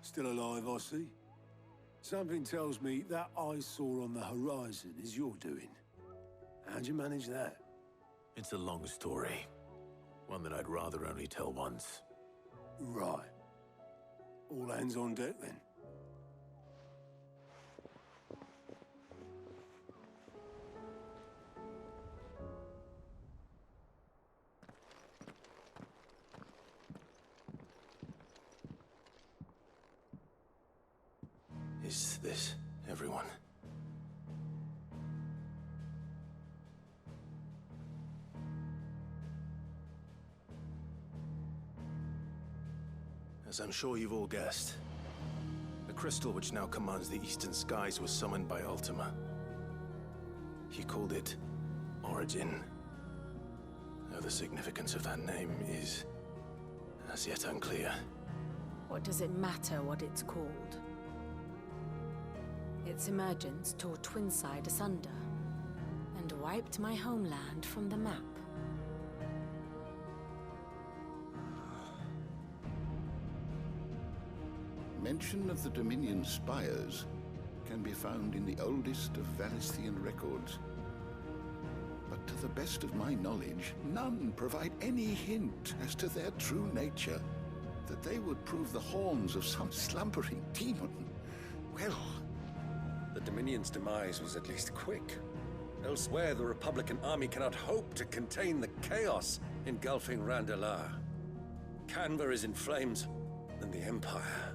Still alive, I see. Something tells me that I saw on the horizon is your doing. How'd you manage that? It's a long story. One that I'd rather only tell once. Right. All hands on deck, then. Is this everyone? As I'm sure you've all guessed, the crystal which now commands the eastern skies was summoned by Ultima. He called it Origin. Though the significance of that name is as yet unclear. What does it matter what it's called? Its emergence tore Twinside asunder, and wiped my homeland from the map. Mention of the Dominion spires can be found in the oldest of Valisthian records. But to the best of my knowledge, none provide any hint as to their true nature. That they would prove the horns of some slumbering demon. Well... The Dominion's demise was at least quick. Elsewhere, the Republican army cannot hope to contain the chaos engulfing Randalar. Canva is in flames, and the Empire.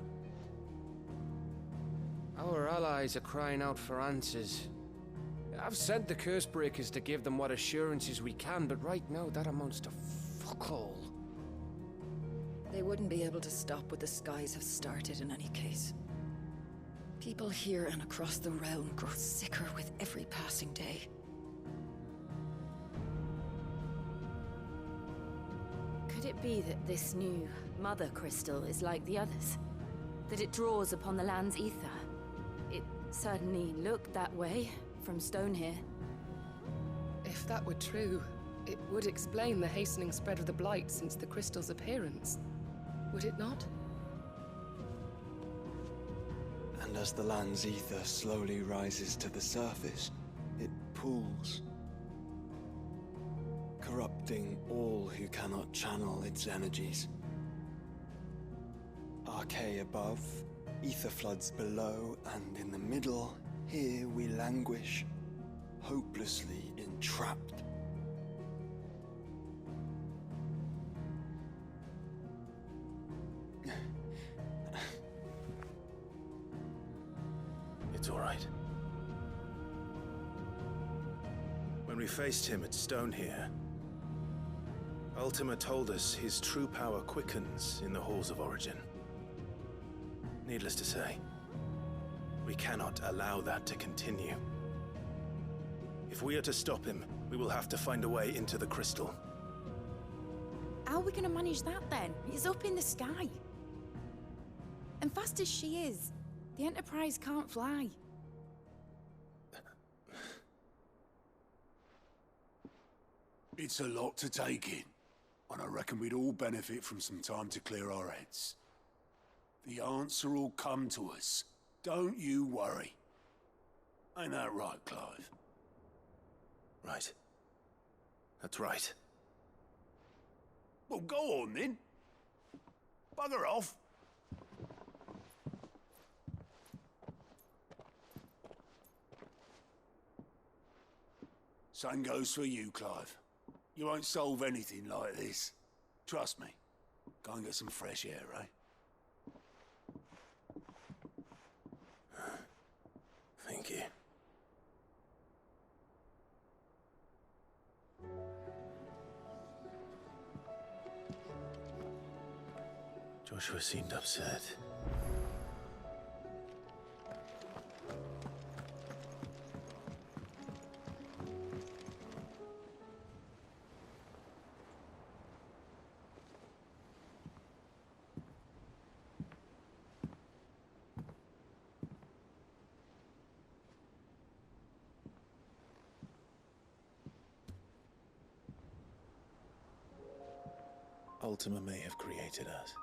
Our allies are crying out for answers. I've sent the Cursebreakers to give them what assurances we can, but right now that amounts to fuck all. They wouldn't be able to stop what the skies have started in any case. People here and across the realm grow sicker with every passing day. Could it be that this new Mother Crystal is like the others? That it draws upon the land's ether? It certainly looked that way from stone here. If that were true, it would explain the hastening spread of the Blight since the crystal's appearance. Would it not? And as the land's ether slowly rises to the surface, it pools, corrupting all who cannot channel its energies. Archay above, ether floods below, and in the middle, here we languish, hopelessly entrapped. It's all right. When we faced him at Stone here, Ultima told us his true power quickens in the halls of Origin. Needless to say, we cannot allow that to continue. If we are to stop him, we will have to find a way into the crystal. How are we going to manage that then? It's up in the sky. And fast as she is, the Enterprise can't fly. It's a lot to take in, and I reckon we'd all benefit from some time to clear our heads. The answer will come to us. Don't you worry. Ain't that right, Clive? Right. That's right. Well, go on then. Bugger off. Same goes for you, Clive. You won't solve anything like this. Trust me. Go and get some fresh air, eh? Thank you. Joshua seemed upset. Ultima may have created us,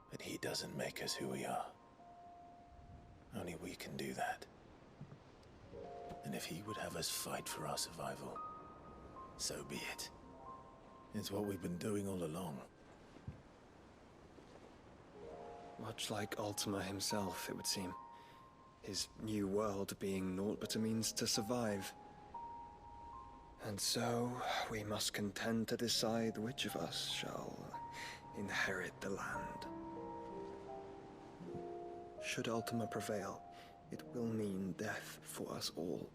But he doesn't make us who we are. Only we can do that. And if he would have us fight for our survival, so be it. It's what we've been doing all along. Much like Ultima himself, it would seem. His new world being naught but a means to survive. And so, we must contend to decide which of us shall inherit the land. Should Ultima prevail, it will mean death for us all.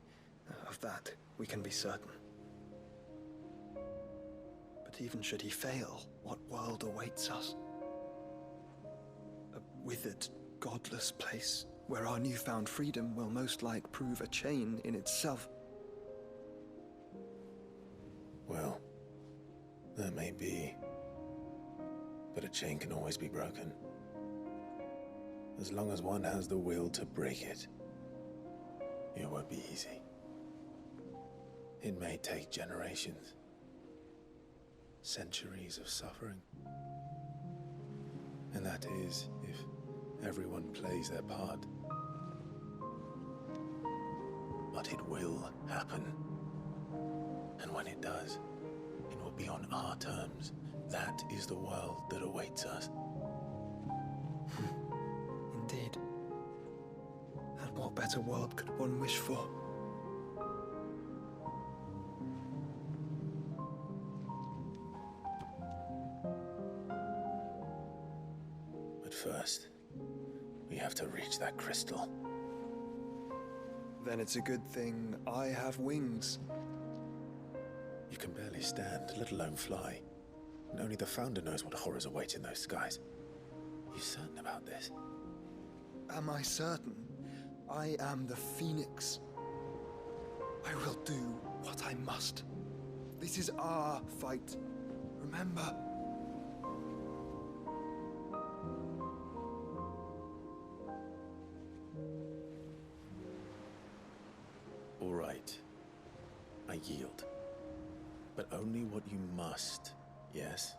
Of that, we can be certain. But even should he fail, what world awaits us? A withered, godless place, where our newfound freedom will most like prove a chain in itself. Well, that may be. But a chain can always be broken. As long as one has the will to break it, it won't be easy. It may take generations, centuries of suffering. And that is if everyone plays their part. But it will happen. And when it does, it will be on our terms. That is the world that awaits us. Indeed. And what better world could one wish for? But first, we have to reach that crystal. Then it's a good thing I have wings. You can barely stand, let alone fly. And only the Founder knows what horrors await in those skies. You certain about this? Am I certain? I am the Phoenix. I will do what I must. This is our fight. Remember? All right. I yield. But only what you must, yes?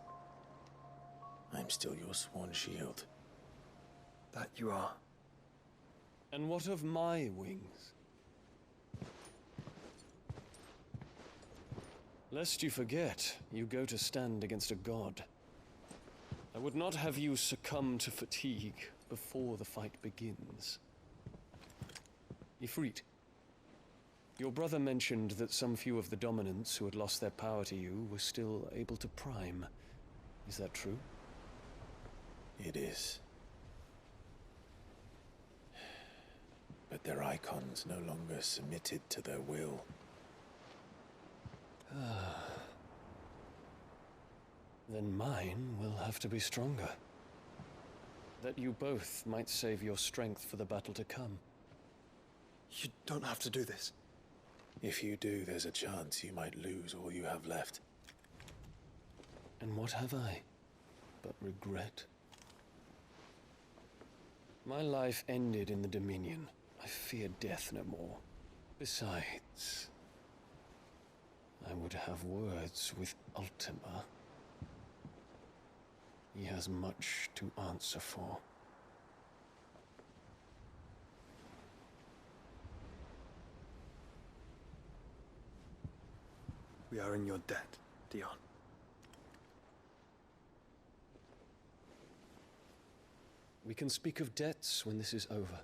I'm still your sworn shield. That you are. And what of my wings? Lest you forget, you go to stand against a god. I would not have you succumb to fatigue before the fight begins. Ifrit, your brother mentioned that some few of the dominants who had lost their power to you were still able to prime. Is that true? It is. But their icons no longer submitted to their will. Then mine will have to be stronger. That you both might save your strength for the battle to come. You don't have to do this. If you do, there's a chance you might lose all you have left. And what have I but regret? My life ended in the Dominion. I fear death no more. Besides, I would have words with Ultima. He has much to answer for. We are in your debt, Dion. We can speak of debts when this is over.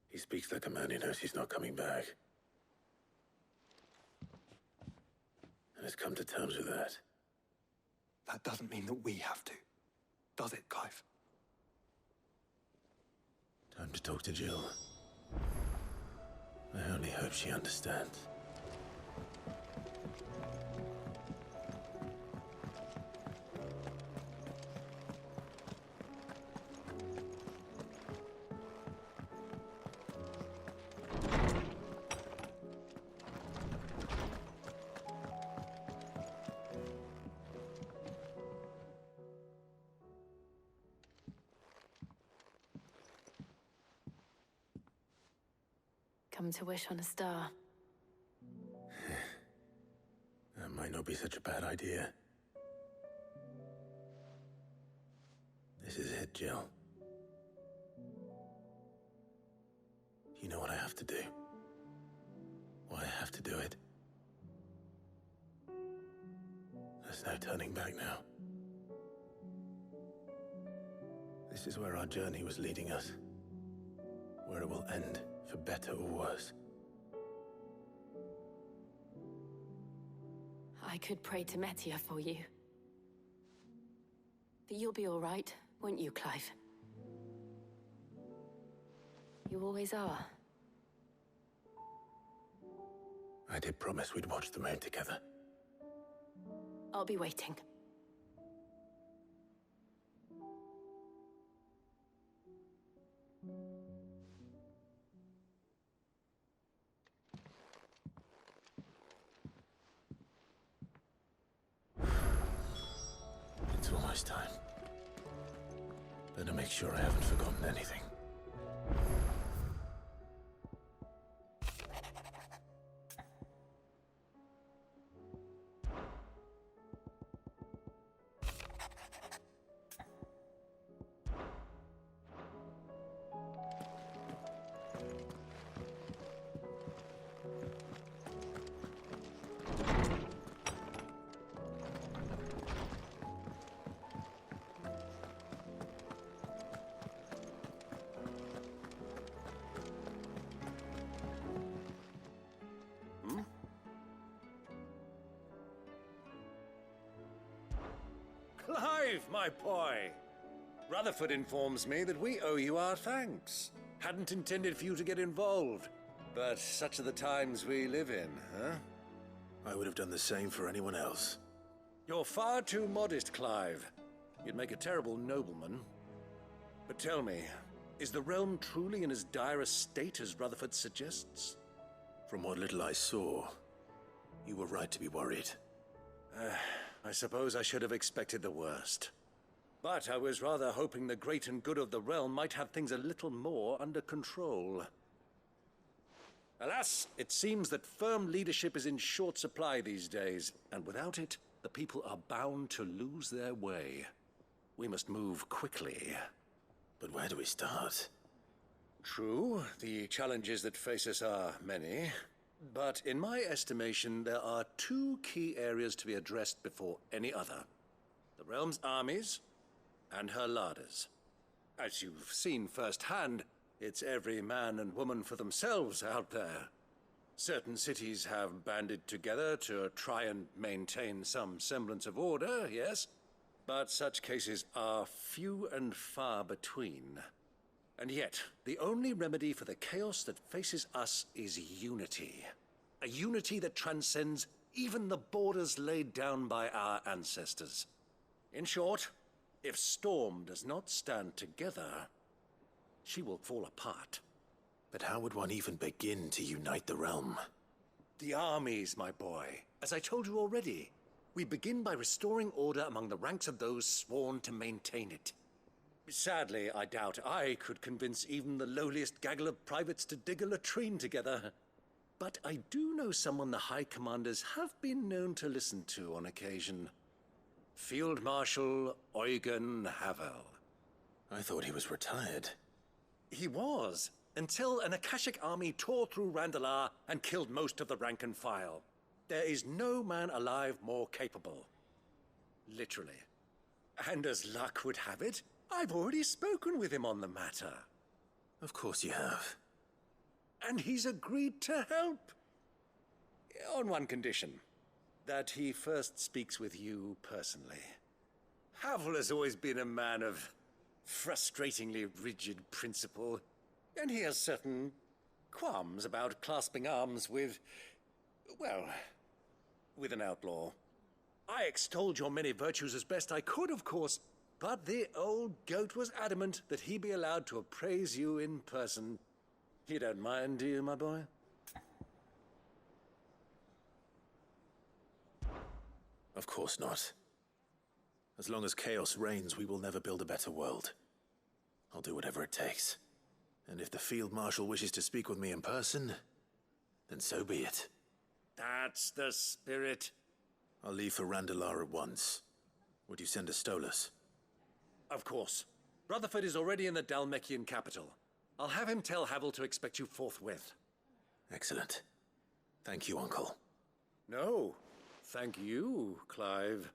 He speaks like a man who knows he's not coming back. And has come to terms with that. That doesn't mean that we have to. Does it, Clive? Time to talk to Jill. I only hope she understands. Come to wish on a star. That might not be such a bad idea. This is it, Jill. You know what I have to do. Why I have to do it. There's no turning back now. This is where our journey was leading us. Where it will end, for better or worse. I could pray to Metia for you. But you'll be all right, won't you, Clive? You always are. I did promise we'd watch the moon together. I'll be waiting. It's almost time. Better make sure I haven't forgotten anything. Clive, my boy! Rutherford informs me that we owe you our thanks. Hadn't intended for you to get involved, but such are the times we live in, huh? I would have done the same for anyone else. You're far too modest, Clive. You'd make a terrible nobleman. But tell me, is the realm truly in as dire a state as Rutherford suggests? From what little I saw, you were right to be worried. I suppose I should have expected the worst. But I was rather hoping the great and good of the realm might have things a little more under control. Alas, it seems that firm leadership is in short supply these days, and without it, the people are bound to lose their way. We must move quickly. But where do we start? True, the challenges that face us are many. But in my estimation, there are two key areas to be addressed before any other. The realm's armies and her larders. As you've seen firsthand, it's every man and woman for themselves out there. Certain cities have banded together to try and maintain some semblance of order, yes, but such cases are few and far between. And yet, the only remedy for the chaos that faces us is unity. A unity that transcends even the borders laid down by our ancestors. In short, if Storm does not stand together, she will fall apart. But how would one even begin to unite the realm? The armies, my boy. As I told you already, we begin by restoring order among the ranks of those sworn to maintain it. Sadly, I doubt I could convince even the lowliest gaggle of privates to dig a latrine together. But I do know someone the High Commanders have been known to listen to on occasion. Field Marshal Eugen Havel. I thought he was retired. He was, until an Akashic army tore through Randalar and killed most of the rank and file. There is no man alive more capable. Literally. And as luck would have it, I've already spoken with him on the matter. Of course you have. And he's agreed to help. On one condition. That he first speaks with you personally. Havel has always been a man of frustratingly rigid principle, and he has certain qualms about clasping arms with, well, with an outlaw. I extolled your many virtues as best I could, of course, but the old goat was adamant that he be allowed to appraise you in person. You don't mind, do you, my boy? Of course not. As long as chaos reigns, we will never build a better world. I'll do whatever it takes. And if the Field Marshal wishes to speak with me in person, then so be it. That's the spirit. I'll leave for Randalar at once. Would you send a Stolas? Of course. Rutherford is already in the Dalmekian capital. I'll have him tell Havel to expect you forthwith. Excellent. Thank you, Uncle. No, thank you, Clive.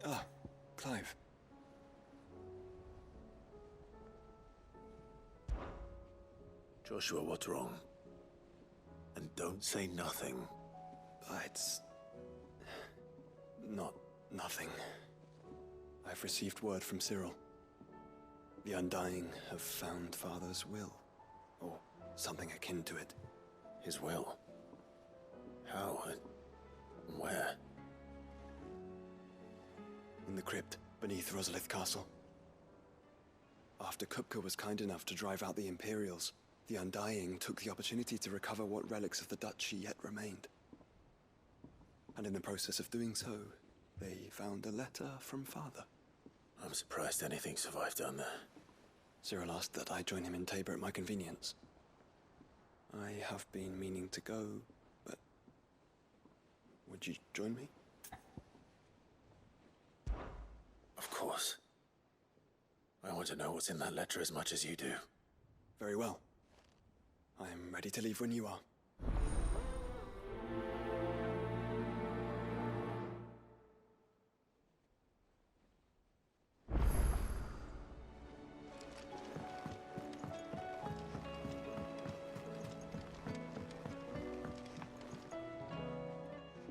Ah, Clive. Joshua, what's wrong? And don't say nothing. It's... not nothing. I've received word from Cyril. The Undying have found Father's will. Or something akin to it. His will? How? Where? In the crypt beneath Rosalith Castle. After Kupka was kind enough to drive out the Imperials, the Undying took the opportunity to recover what relics of the Duchy yet remained. And in the process of doing so, they found a letter from Father. I'm surprised anything survived down there. Cyril asked that I join him in Tabor at my convenience. I have been meaning to go, but... would you join me? Of course. I want to know what's in that letter as much as you do. Very well. I am ready to leave when you are.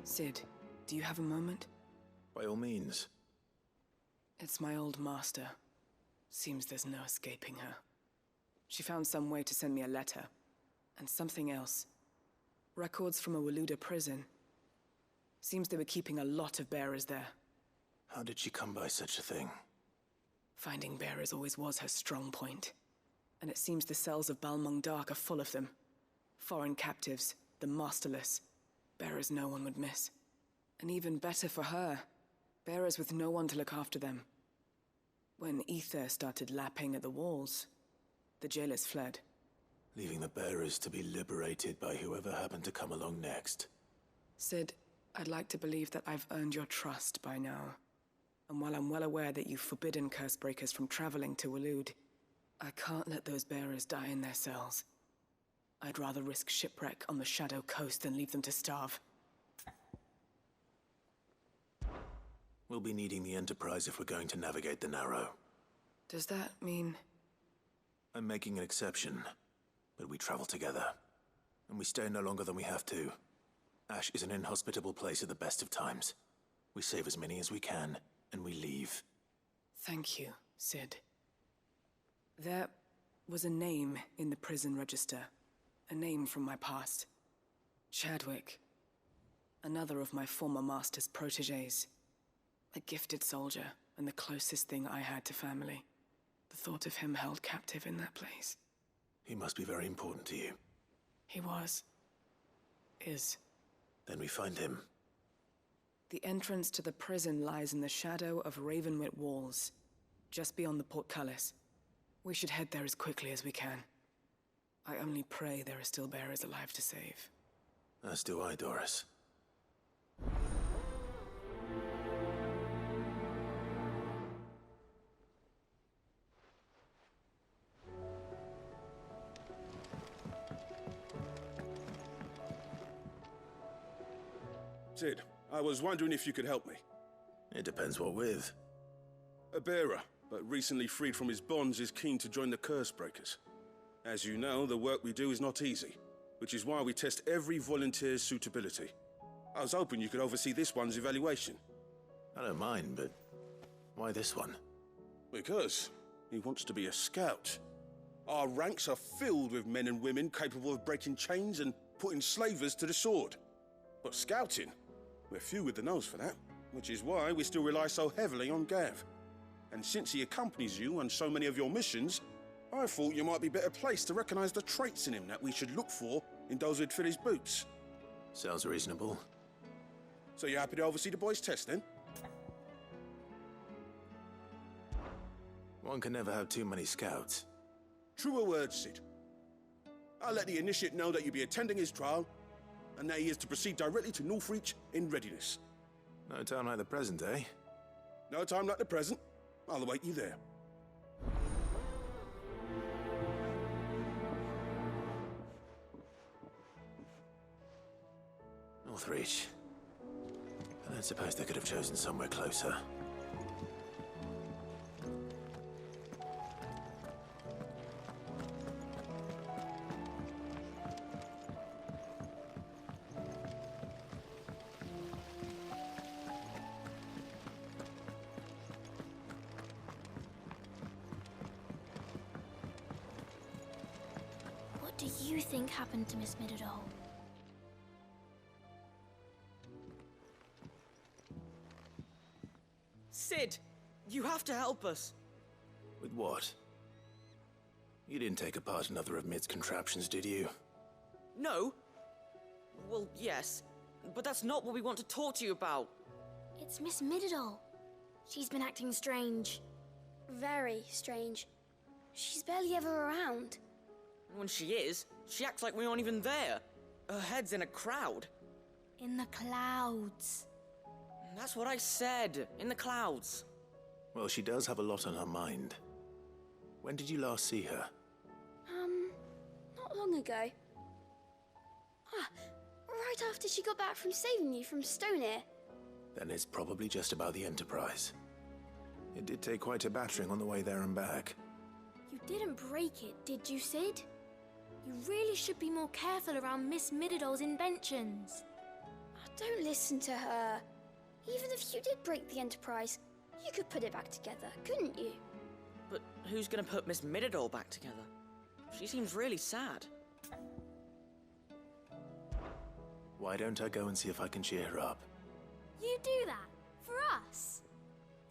Sid, do you have a moment? By all means. It's my old master. Seems there's no escaping her. She found some way to send me a letter. And something else. Records from a Waluda prison. Seems they were keeping a lot of bearers there. How did she come by such a thing? Finding bearers always was her strong point. And it seems the cells of Balmung Dark are full of them. Foreign captives, the masterless. Bearers no one would miss. And even better for her, bearers with no one to look after them. When Ether started lapping at the walls, the jailers fled. Leaving the bearers to be liberated by whoever happened to come along next. Sid, I'd like to believe that I've earned your trust by now. And while I'm well aware that you've forbidden Cursebreakers from traveling to Waloed, I can't let those bearers die in their cells. I'd rather risk shipwreck on the Shadow Coast than leave them to starve. We'll be needing the Enterprise if we're going to navigate the Narrow. Does that mean... I'm making an exception, but we travel together. And we stay no longer than we have to. Ash is an inhospitable place at the best of times. We save as many as we can, and we leave. Thank you, Sid. There was a name in the prison register. A name from my past. Chadwick. Another of my former master's protégés. A gifted soldier, and the closest thing I had to family. The thought of him held captive in that place. He must be very important to you. He was. Is. Then we find him. The entrance to the prison lies in the shadow of Ravenwit Walls, just beyond the portcullis. We should head there as quickly as we can. I only pray there are still bearers alive to save. As do I, Doris. Sid, I was wondering if you could help me. It depends what with. A bearer, but recently freed from his bonds, is keen to join the Cursebreakers. As you know, the work we do is not easy, which is why we test every volunteer's suitability. I was hoping you could oversee this one's evaluation. I don't mind, but why this one? Because he wants to be a scout. Our ranks are filled with men and women capable of breaking chains and putting slavers to the sword. But scouting? We're few with the nose for that, which is why we still rely so heavily on Gav. And since he accompanies you on so many of your missions, I thought you might be better placed to recognize the traits in him that we should look for in those who'd fill his boots. Sounds reasonable. So you're happy to oversee the boys' test, then? One can never have too many scouts. Truer words, Sid. I'll let the initiate know that you'll be attending his trial, and that he is to proceed directly to Northreach in readiness. No time like the present, eh? No time like the present. I'll await you there. Northreach. I don't suppose they could have chosen somewhere closer. What do you think happened to Miss Midadol? Sid, you have to help us. With what? You didn't take apart another of Mid's contraptions, did you? No. Well, yes. But that's not what we want to talk to you about. It's Miss Midadol. She's been acting strange. Very strange. She's barely ever around. When she is, she acts like we aren't even there. Her head's in a crowd. In the clouds. That's what I said. In the clouds. Well, she does have a lot on her mind. When did you last see her? Not long ago. Right after she got back from saving you from Stoneir. Then it's probably just about the Enterprise. It did take quite a battering on the way there and back. You didn't break it, did you, Sid? You really should be more careful around Miss Midadol's inventions. Don't listen to her. Even if you did break the Enterprise, you could put it back together, couldn't you? But who's gonna put Miss Midadol back together? She seems really sad. Why don't I go and see if I can cheer her up? You do that? For us?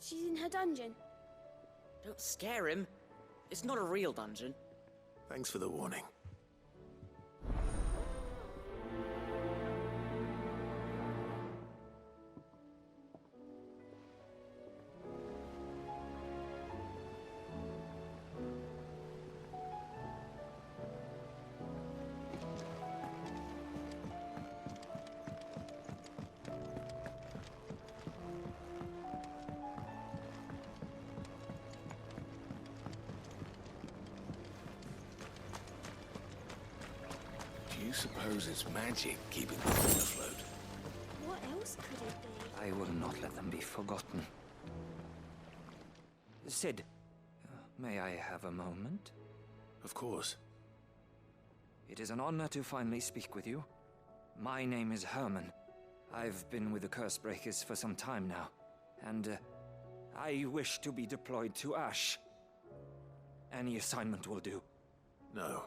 She's in her dungeon. Don't scare him. It's not a real dungeon. Thanks for the warning. Do you suppose it's magic keeping the thing afloat? What else could it be? I will not let them be forgotten. Sid, may I have a moment? Of course. It is an honor to finally speak with you. My name is Herman. I've been with the Cursebreakers for some time now, and I wish to be deployed to Ash. Any assignment will do. No.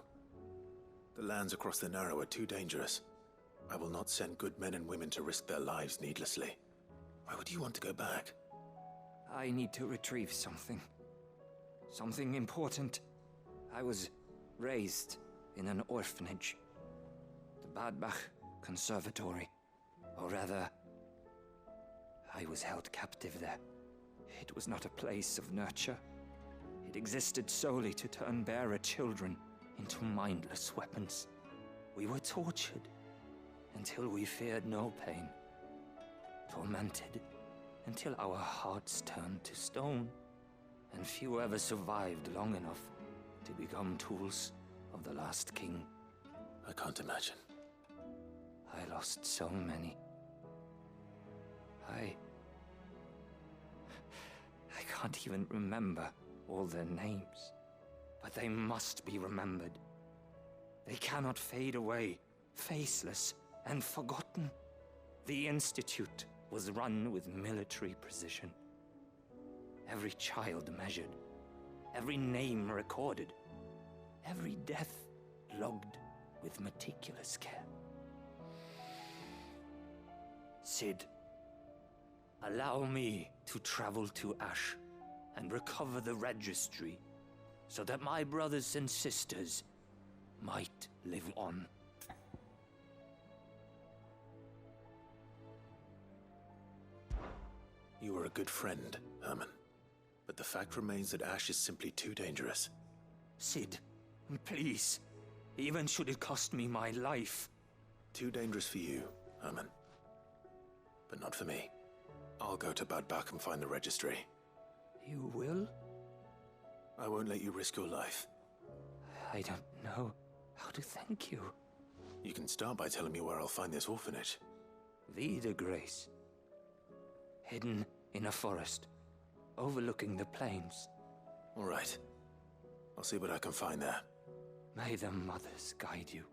The lands across the Narrow are too dangerous. I will not send good men and women to risk their lives needlessly. Why would you want to go back? I need to retrieve something. Something important. I was raised in an orphanage. The Badbach Conservatory. Or rather, I was held captive there. It was not a place of nurture. It existed solely to turn bearer children into mindless weapons. We were tortured until we feared no pain. Tormented until our hearts turned to stone. And few ever survived long enough to become tools of the last king. I can't imagine. I lost so many. I can't even remember all their names. But they must be remembered. They cannot fade away, faceless and forgotten. The Institute was run with military precision. Every child measured, every name recorded, every death logged with meticulous care. Sid, allow me to travel to Ash and recover the registry, so that my brothers and sisters might live on. You are a good friend, Herman. But the fact remains that Ash is simply too dangerous. Sid, please. Even should it cost me my life. Too dangerous for you, Herman. But not for me. I'll go to Bad Bach and find the registry. You will? I won't let you risk your life. I don't know how to thank you. You can start by telling me where I'll find this orphanage. Vida Grace. Hidden in a forest, overlooking the plains. All right. I'll see what I can find there. May the mothers guide you.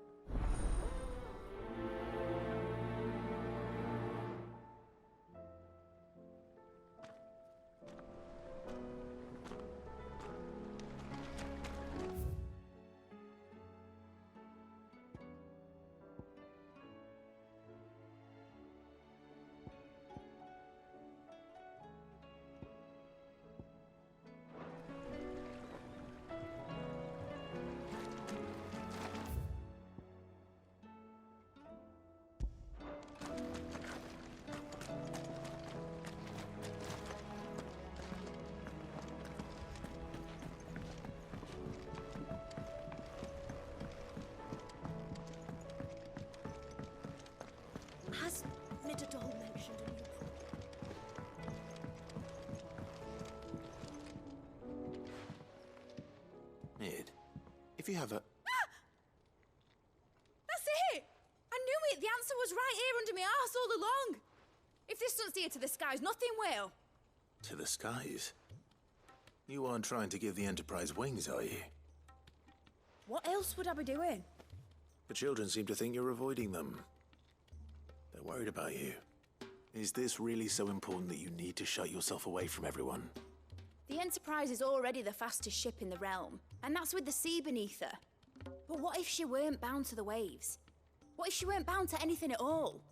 Has Midadol mentioned a new Mid, if you have a... That's it! I knew it! The answer was right here under my arse all along! If this doesn't steer to the skies, nothing will! To the skies? You aren't trying to give the Enterprise wings, are you? What else would I be doing? The children seem to think you're avoiding them. They're worried about you. Is this really so important that you need to shut yourself away from everyone? The Enterprise is already the fastest ship in the realm, and that's with the sea beneath her. But what if she weren't bound to the waves? What if she weren't bound to anything at all?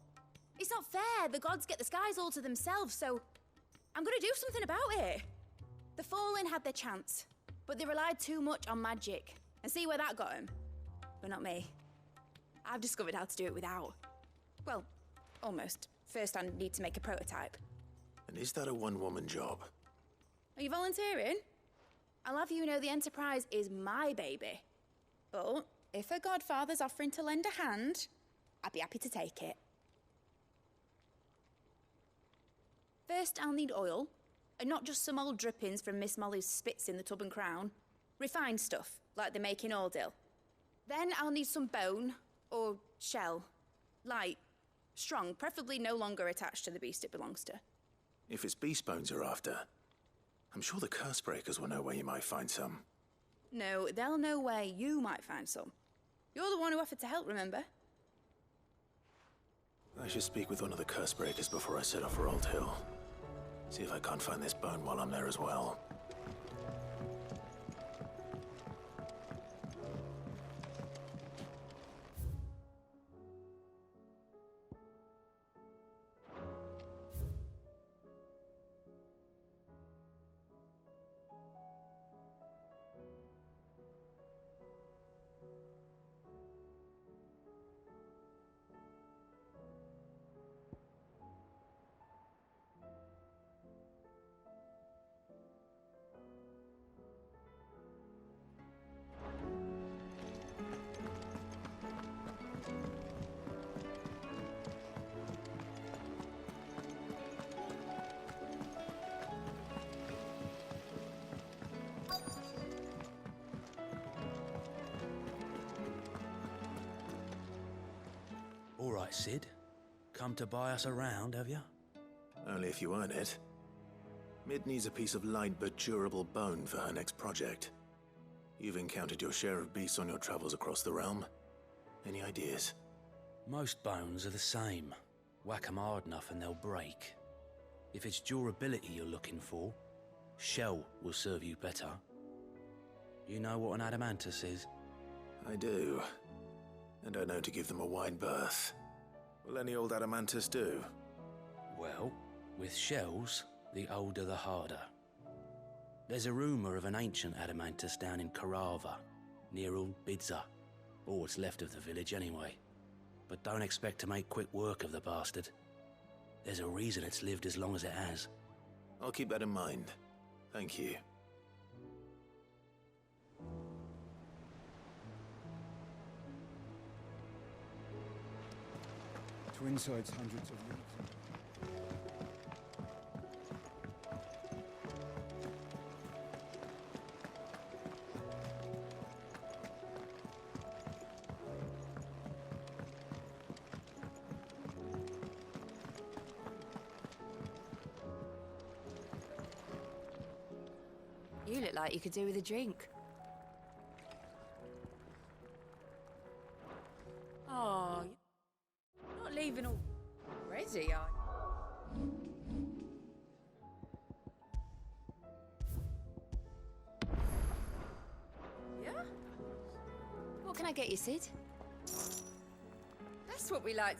It's not fair. The gods get the skies all to themselves, so I'm gonna do something about it. The Fallen had their chance, but they relied too much on magic. And see where that got them? But not me. I've discovered how to do it without. Well, almost. First, I need to make a prototype. And is that a one-woman job? Are you volunteering? I'll have you know the Enterprise is my baby. But if a godfather's offering to lend a hand, I'd be happy to take it. First, I'll need oil, and not just some old drippings from Miss Molly's spits in the tub and crown. Refined stuff, like they make in Ordil. Then I'll need some bone, or shell. Light, strong, preferably no longer attached to the beast it belongs to. If it's beast bones you're after, I'm sure the Cursebreakers will know where you might find some. No, they'll know where you might find some. You're the one who offered to help, remember? I should speak with one of the Cursebreakers before I set off for Old Hill. See if I can't find this bone while I'm there as well. All right, Sid. Come to buy us around, have you? Only if you earn it. Mid needs a piece of light but durable bone for her next project. You've encountered your share of beasts on your travels across the realm. Any ideas? Most bones are the same. Whack 'em hard enough and they'll break. If it's durability you're looking for, shell will serve you better. You know what an adamantus is? I do. And I know to give them a wide berth. Will any old adamantus do? Well, with shells, the older the harder. There's a rumour of an ancient Adamantus down in Karava, near Old Bidza. All what's left of the village anyway. But don't expect to make quick work of the bastard. There's a reason it's lived as long as it has. I'll keep that in mind. Thank you. Twinside's hundreds of leagues. You look like you could do with a drink. Oh, you're not leaving already, are you? Yeah? What can I get you, Sid? That's what we like.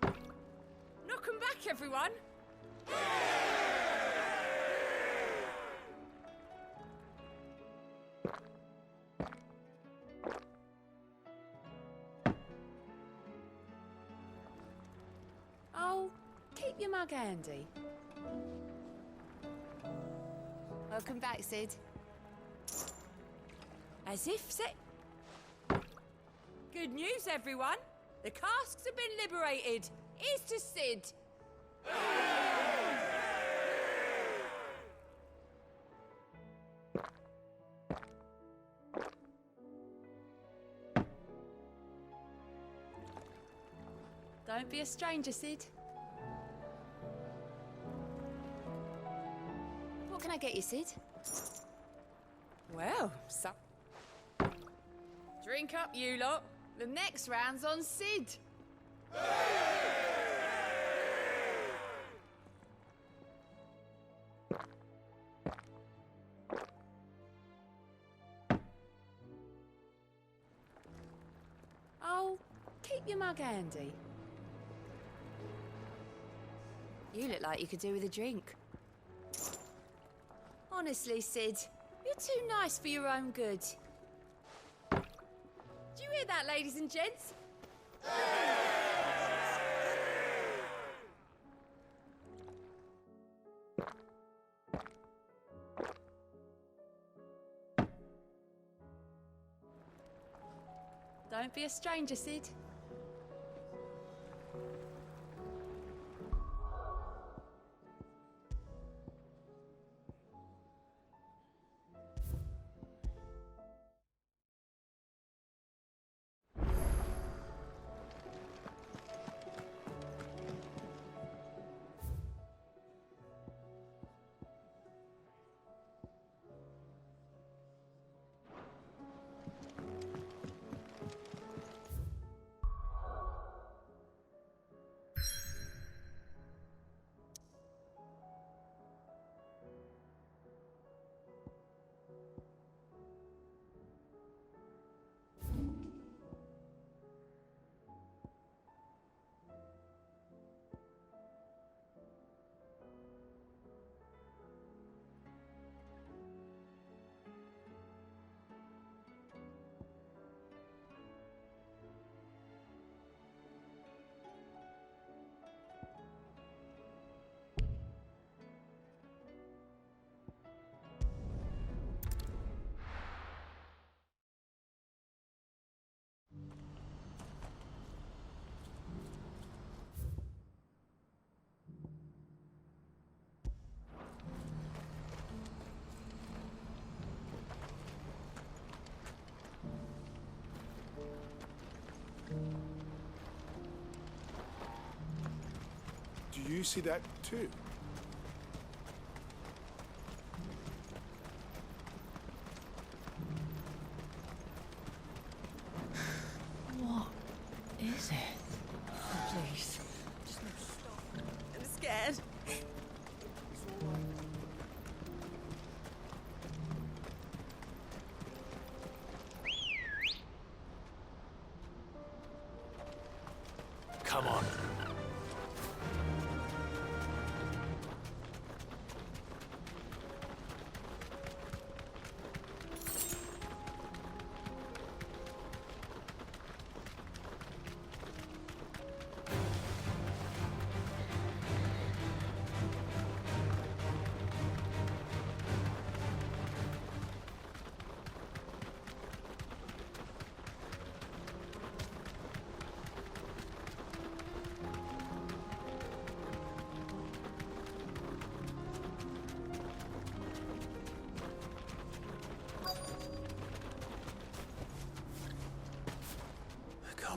Knock 'em back, everyone! Oh, keep your mug handy. Welcome back, Sid. As if set. Good news, everyone. The casks have been liberated. Here's to Sid. Don't be a stranger, Sid. What can I get you, Sid? Well, drink up, you lot. The next round's on Sid. Oh, keep your mug handy. You look like you could do with a drink. Honestly, Sid, you're too nice for your own good. Do you hear that, ladies and gents? Don't be a stranger, Sid. Do you see that too? What is it? Oh, please. Just no stop. I'm scared. Come on.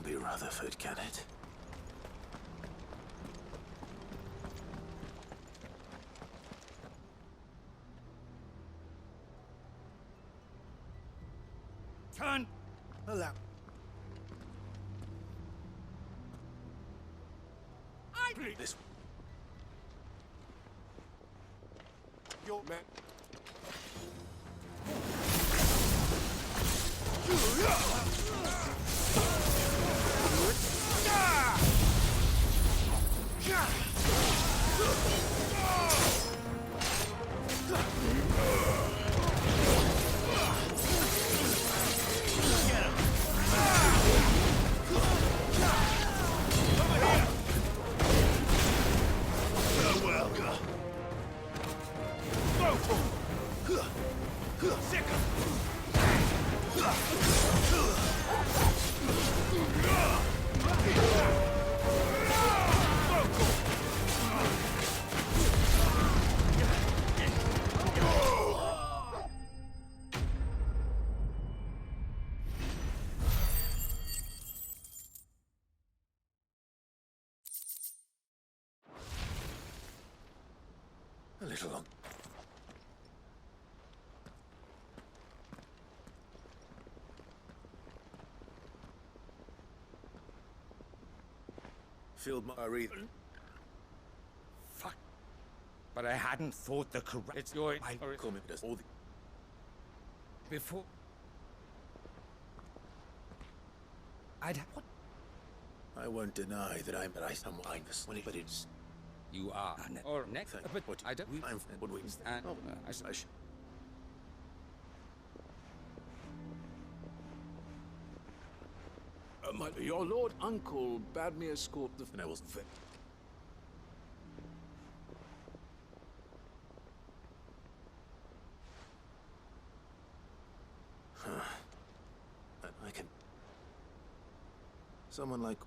be Rutherford, can it? Turn! Allow. This. Your man. A little long. Field Marie. Fuck. But I hadn't thought the correct. It's your. I call me all the. Before. I'd. What? I won't deny that I'm mindless when but it's. You are. Or next. But what I don't. I'm. What we. And. I your Lord Uncle bade me escort the... And I was... Huh. I can... Someone like...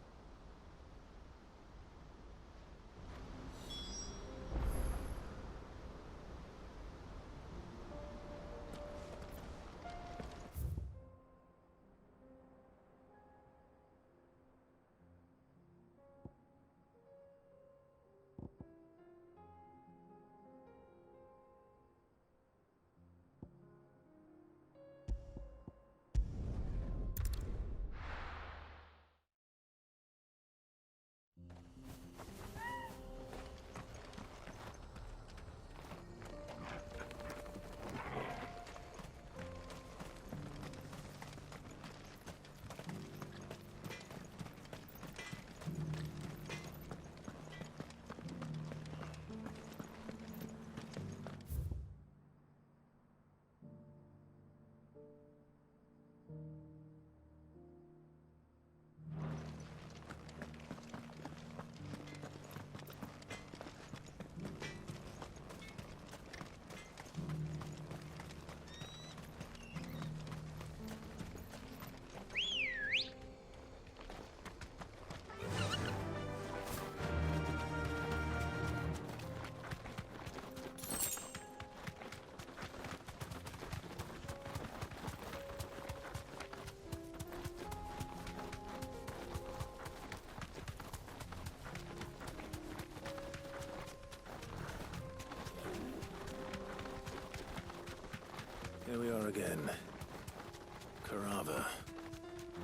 Here we are again. Carava.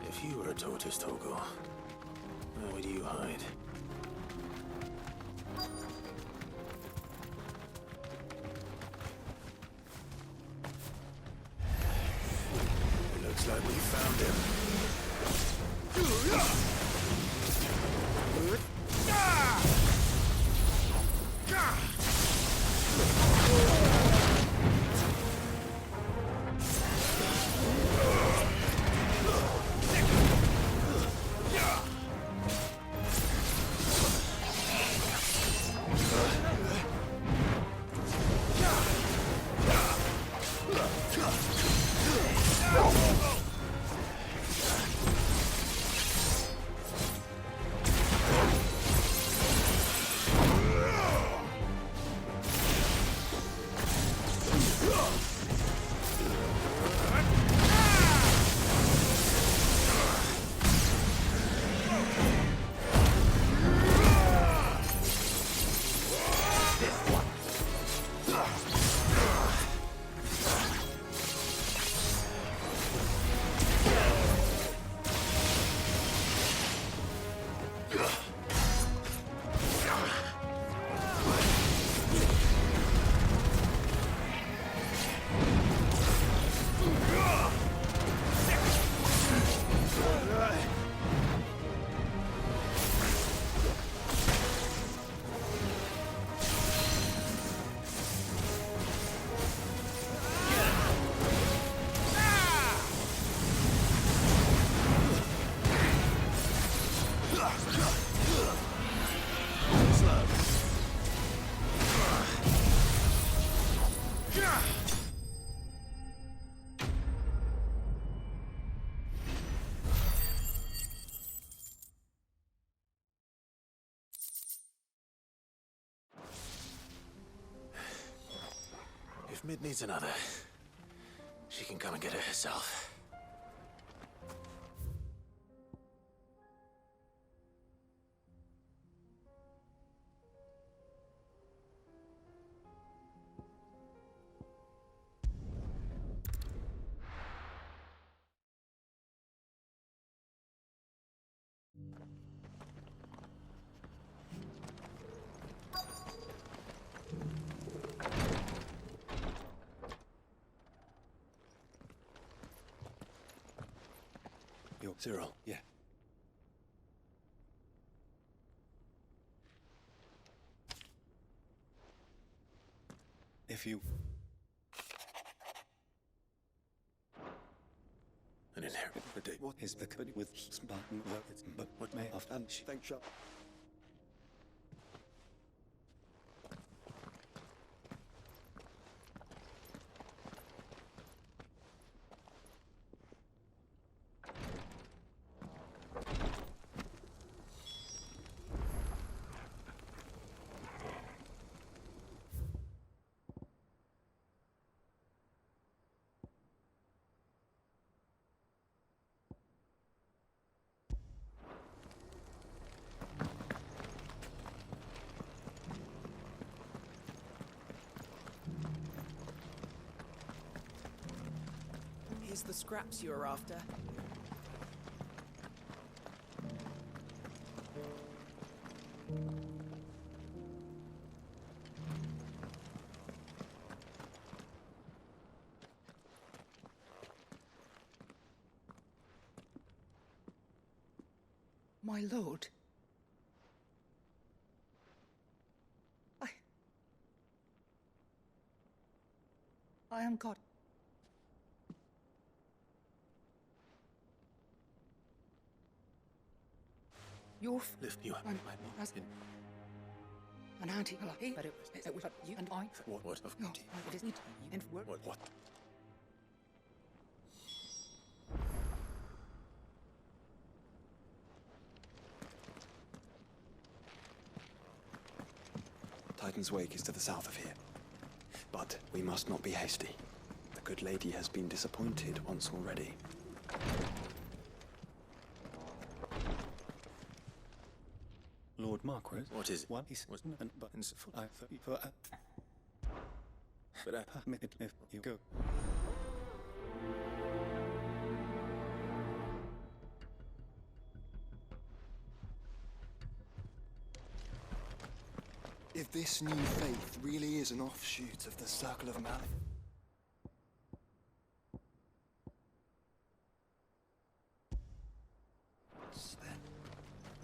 If you were a tortoise, Torgor, where would you hide? It looks like we found him. Mid needs another. She can come and get it herself. Cyril, yeah. If you... An inherit. What is the code with Spartan? But what may have done? Thank you. Here's the scraps you were after. My lord. I am God. Your lift you up. An anti but it was you and I. What of no, it is need and what? Titan's Wake is to the south of here. But we must not be hasty. The good lady has been disappointed once already. Lord Marquis. What is it? One is and buttons for but I permit if you go. If this new faith really is an offshoot of the Circle of Malif...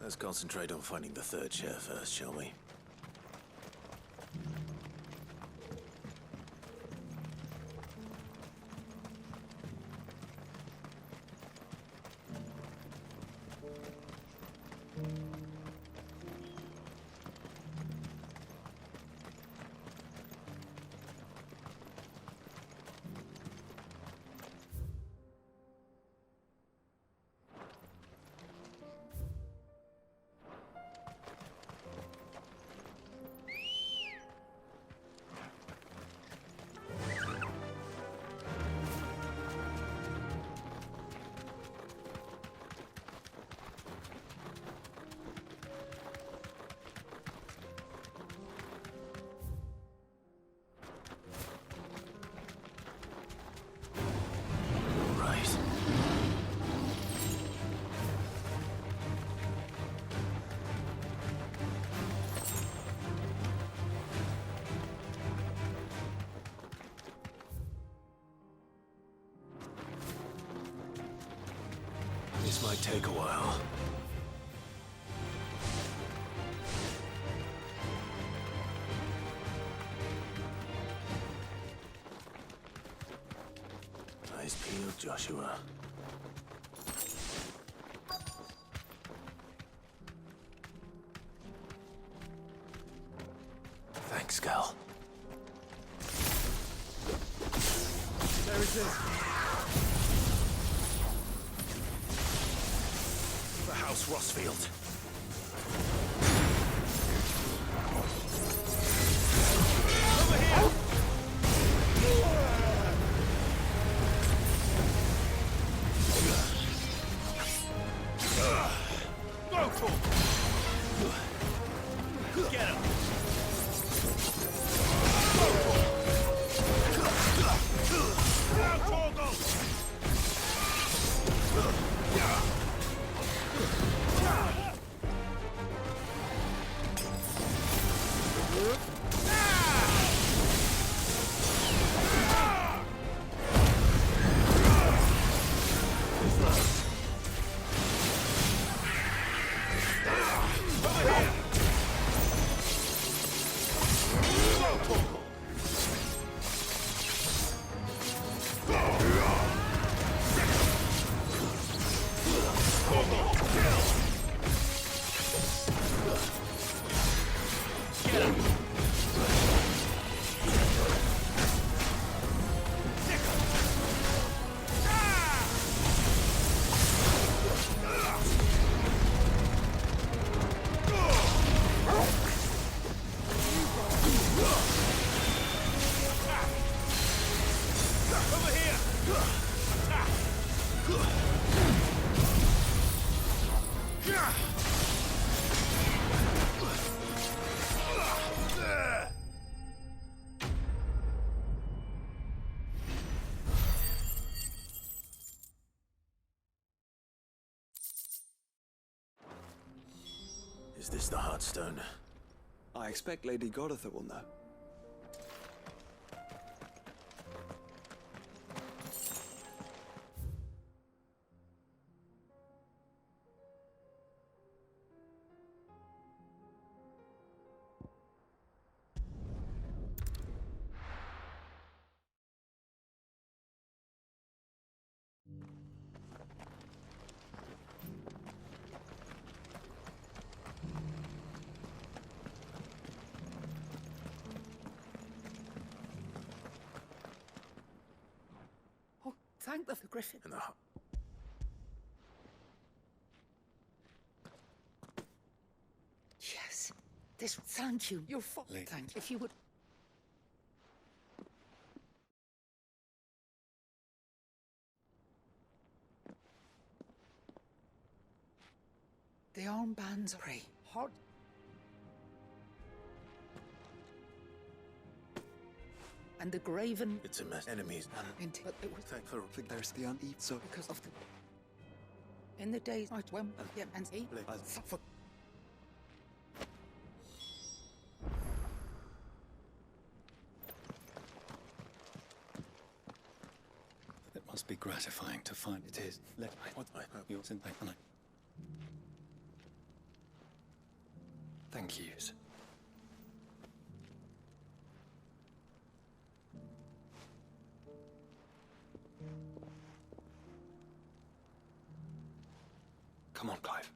Let's concentrate on finding the third chair first, shall we? This might take a while. Eyes peeled, Joshua. Thanks, Cal. There it is. The House Rossfield. Over here! Is this the Heartstone? I expect Lady Goditha will know. Thank the Griffin. And the Yes. This. Thank you. Your fault. Thank you. If you would. The armbands are hard. And the graven. It's a mess. Enemies. But it was Thankful. There's the uneat, so because of the. In the days I when and he. For It must be gratifying to find it is. Let yours in paper. thank you. Come on, Clive.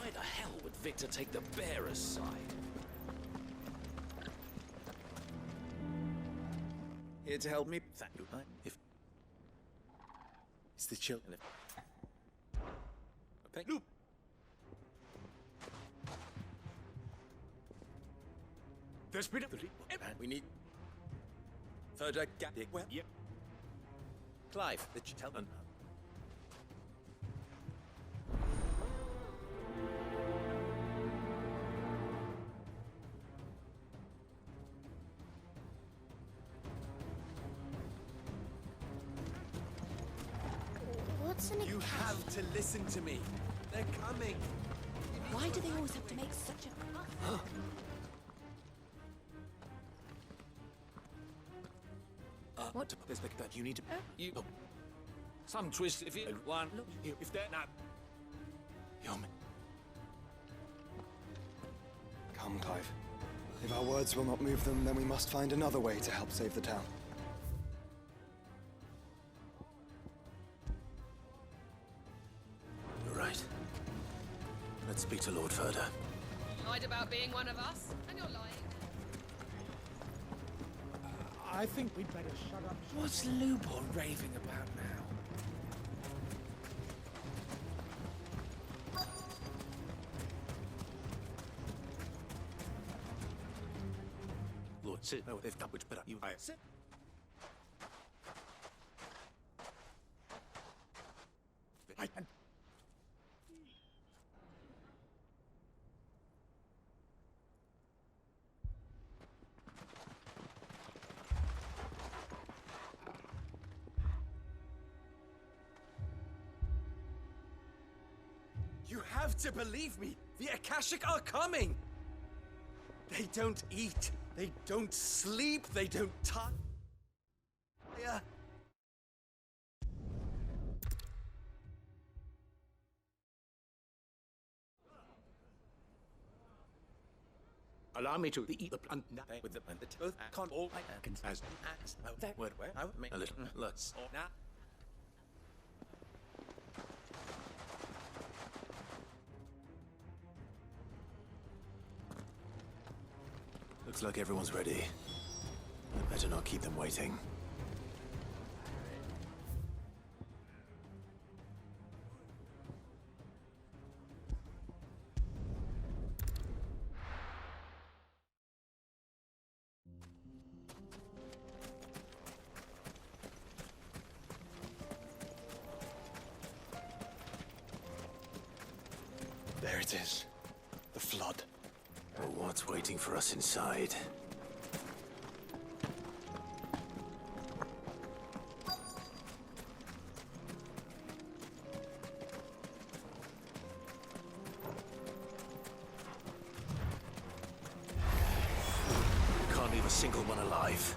Why the hell would Victor take the bearer's side? Here to help me. Thank you. If it's the children. Okay. Loop. There's been we need further gap. Well, yep. Clive, the gentleman. What's an You have to listen to me. They're coming. Why do they always have to make such a... What? There's that you need to. You. Some twist if you want. Look, if they're not. You're. Come, Clive. If our words will not move them, then we must find another way to help save the town. You're right. Let's speak to Lord Further. Lied about being one of us, and you're lying. I think we'd better shut up. What's Lubor raving about now? Lord, sit. No, they've done which better. You. I sit. You have to believe me! The Akashic are coming! They don't eat, They don't sleep, they don't tire. Allow me to eat the plant with the both can't all I can as that word where I would make A little. Let's. now. Looks like everyone's ready. I better not keep them waiting. There it is. The flood. But what's waiting for us inside? Can't leave a single one alive.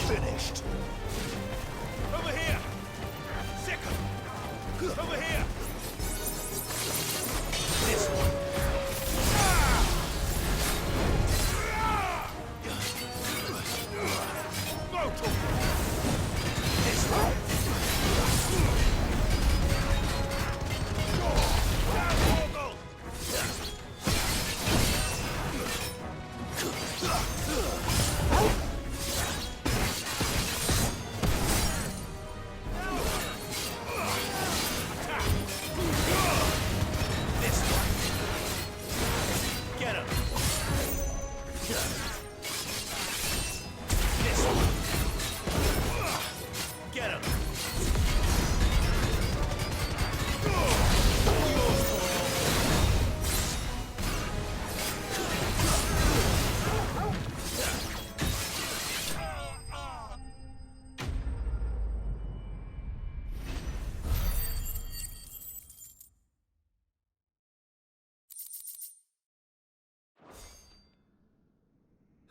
Finished. Over here! Second! Over here! This one. Go to! This one.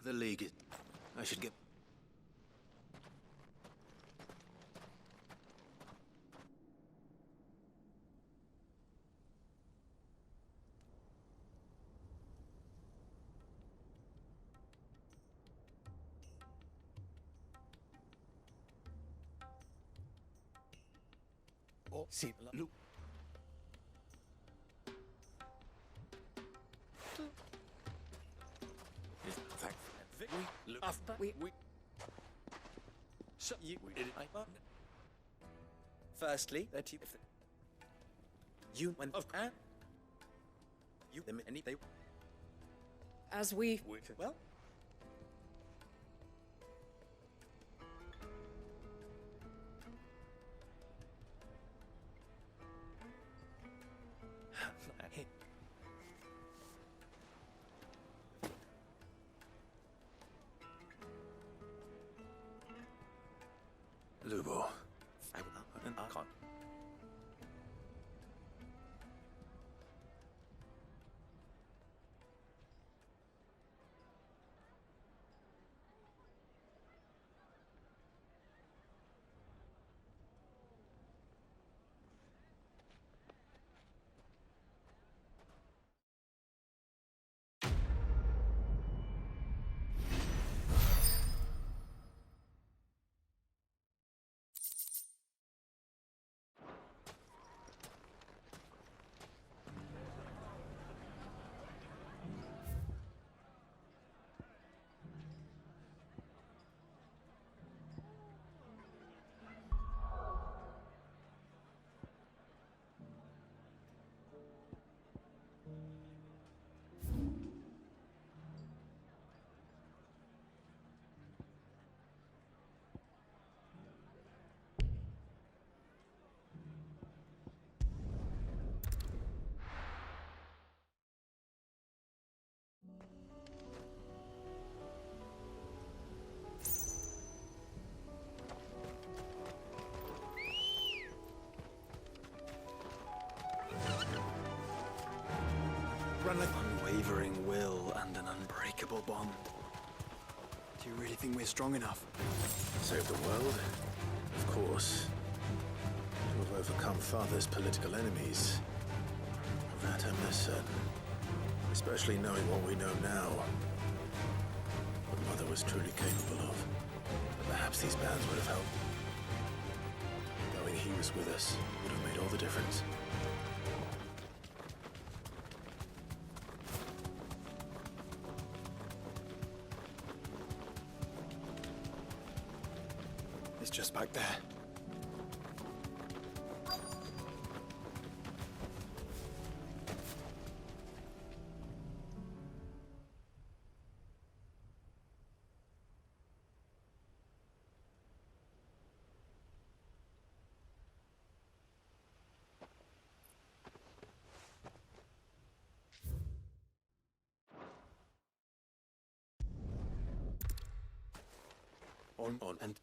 The League. I should get. Oh, see, look. So you did it. Firstly, that you went of you them any they As we... well. Lubo. I can't. unwavering will and an unbreakable bond. Do you really think we're strong enough? Save the world? Of course. To have overcome Father's political enemies. Of that I'm less certain. Especially knowing what we know now. What Mother was truly capable of. But perhaps these bands would have helped. Knowing he was with us would have made all the difference. It's just back there. On, and